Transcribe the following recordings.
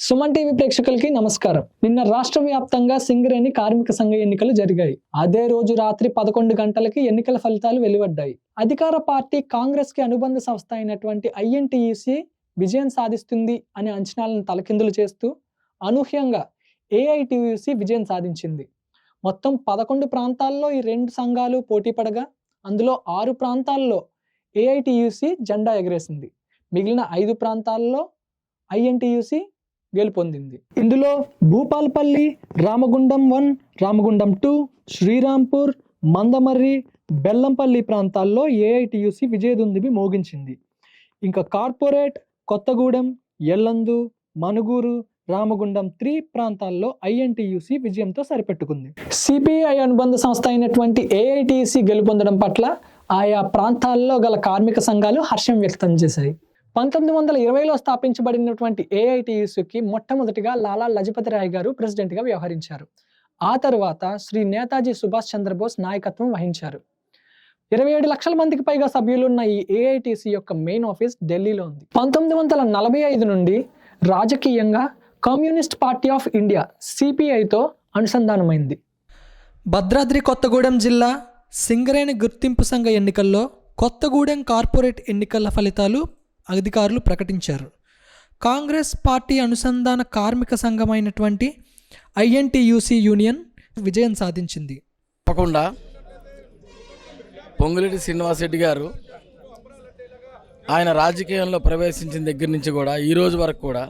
Suman TV ప్రేక్షకులకి నమస్కారం. నిన్న రాష్ట్ర వ్యాప్తంగా సింగరేణి కార్మిక సంఘ ఎన్నికలు జరిగాయి. అదే రోజు రాత్రి 11 గంటలకి ఎన్నికల ఫలితాలు వెలువడ్డాయి. అధికార పార్టీ కాంగ్రెస్ కి అనుబంధ సంస్థ అయినటువంటి ఐఎన్టీయూసీ విజయం సాధిస్తుంది అనే అంచనాలను తలకిందులు చేస్తూ అనూహ్యంగా ఏఐటీయూసీ విజయం సాధించింది. మొత్తం 11 ప్రాంతాల్లో ఈ రెండు సంఘాలు పోటీ పడగా అందులో 6 ప్రాంతాల్లో ఏఐటీయూసీ జెండా ఎగరేసింది. మిగిలిన 5 ప్రాంతాల్లో ఐఎన్టీయూసీ గెలుపొందింది. ఇందులో భూపాల్పల్లి, రామగుండం 1, రామగుండం 2, శ్రీరాంపూర్, మందమర్రి, బెల్లంపల్లి ప్రాంతాల్లో ఏఐటీయూసీ విజయదుందుబి మోగించింది. ఇంకా కార్పొరేట్, కొత్తగూడెం, ఎల్లందు, మనుగూరు, రామగుండం 3 ప్రాంతాల్లో ఐఎన్టీయూసీ విజయంతో సరిపెట్టుకుంది. సిపిఐ అనుబంధ సంస్థ అయినటువంటి ఏఐటీయూసీ గెలుపొందడం పట్ల ఆయా ప్రాంతాల్లో గల కార్మిక సంఘాలు హర్షం వ్యక్తం చేశాయి. 1920లో స్థాపించబడినటువంటి ఏఐటీయూసీకి మొట్టమొదటిగా లాలా లజపతి రాయ్ గారు ప్రెసిడెంట్గా వ్యవహరించారు. ఆ తర్వాత శ్రీ నేతాజీ సుభాష్ చంద్రబోస్ నాయకత్వం వహించారు. 27 లక్షల మందికి పైగా సభ్యులున్న ఈ ఏఐటీసీ యొక్క మెయిన్ ఆఫీస్ ఢిల్లీలో ఉంది. 1945 నుండి రాజకీయంగా కమ్యూనిస్ట్ పార్టీ ఆఫ్ ఇండియా సిపిఐతో అనుసంధానమైంది. భద్రాద్రి కొత్తగూడెం జిల్లా సింగరేణి గుర్తింపు సంఘ ఎన్నికల్లో కొత్తగూడెం కార్పొరేట్ ఎన్నికల ఫలితాలు అధికారులు ప్రకటించారు. కాంగ్రెస్ పార్టీ అనుసంధాన కార్మిక సంఘమైనటువంటి ఐఎన్టీయూసీ యూనియన్ విజయం సాధించింది. తప్పకుండా పొంగులేటి శ్రీనివాసరెడ్డి గారు ఆయన రాజకీయంలో ప్రవేశించిన దగ్గర నుంచి కూడా ఈ రోజు వరకు కూడా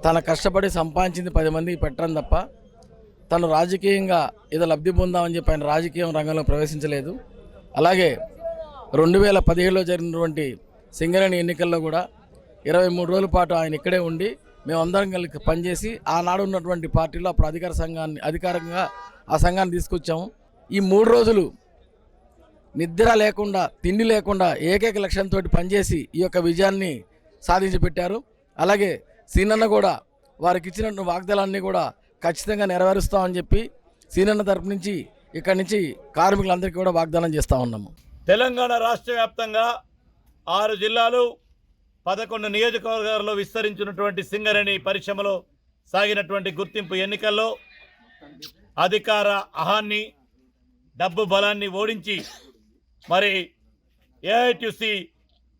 తన కష్టపడి సంపాదించింది 10 మందికి పెట్టడం తప్ప తను రాజకీయంగా ఏదో లబ్ధి పొందామని చెప్పి ఆయన రాజకీయం రంగంలో ప్రవేశించలేదు. అలాగే 2017లో జరిగినటువంటి సింగరేణి ఎన్నికల్లో కూడా 23 రోజుల పాటు ఆయన ఇక్కడే ఉండి మేమందరం కలిసి పనిచేసి ఆనాడు ఉన్నటువంటి పార్టీలో అప్పుడు అధికారంగా ఆ సంఘాన్ని తీసుకొచ్చాము. ఈ 3 రోజులు నిద్ర లేకుండా తిండి లేకుండా ఏకైక లక్ష్యంతో పనిచేసి ఈ యొక్క విజయాన్ని సాధించి పెట్టారు. అలాగే సీనన్న కూడా వారికి ఇచ్చినటువంటి వాగ్దానాన్ని కూడా ఖచ్చితంగా నెరవేరుస్తామని చెప్పి సీనన్న తరపు నుంచి ఇక్కడి నుంచి కార్మికులందరికీ కూడా వాగ్దానం చేస్తూ ఉన్నాము. తెలంగాణ రాష్ట్ర వ్యాప్తంగా 6 జిల్లాలు 11 నియోజకవర్గాల్లో విస్తరించినటువంటి సింగరేణి పరిశ్రమలో సాగినటువంటి గుర్తింపు ఎన్నికల్లో అధికార అహాన్ని డబ్బు బలాన్ని ఓడించి మరి ఏఐటీసీ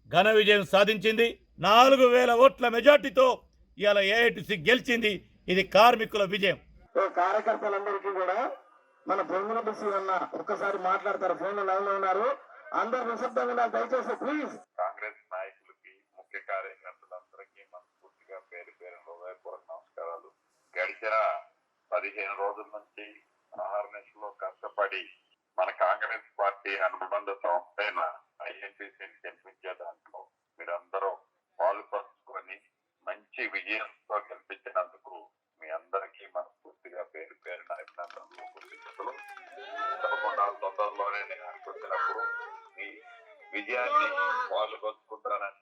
ఘన విజయం సాధించింది. 4000 ఓట్ల మెజార్టీతో ఇవాళ ఏఐటీసీ గెలిచింది. ఇది కార్మికుల విజయం. కార్యకర్తలందరికీ కూడా మన పొంగుల బస్సు అన్న ఒక్కసారి మాట్లాడతారు. ఫోన్ లైన్ లో ఉన్నారు, అందరు నిశ్శబ్దంగా దయచేసి ప్లీజ్. కాంగ్రెస్ నాయకులకి, ముఖ్య కార్యకర్తలందరికీ మనస్ఫూర్తిగా పేరు హృదయపూర్వక నమస్కారాలు. గడిచిన 15 రోజుల నుంచి అహర్నిశలో కష్టపడి మన కాంగ్రెస్ పార్టీ అనుబంధ సంస్థ అయిన ఐఎన్టీసీని గెలిపించే దాంట్లో మీరందరూ పాలుపరుచుకొని మంచి విజయంతో గెలిపించినందుకు మీ అందరికీ మనస్ఫూర్తిగా పేరున అభినందనలు గుర్తించడం. తప్పకుండా తొందరలోనే నేను అనుకుంటున్నప్పుడు మీ విజయాన్ని పాలుపరుచుకుంటానని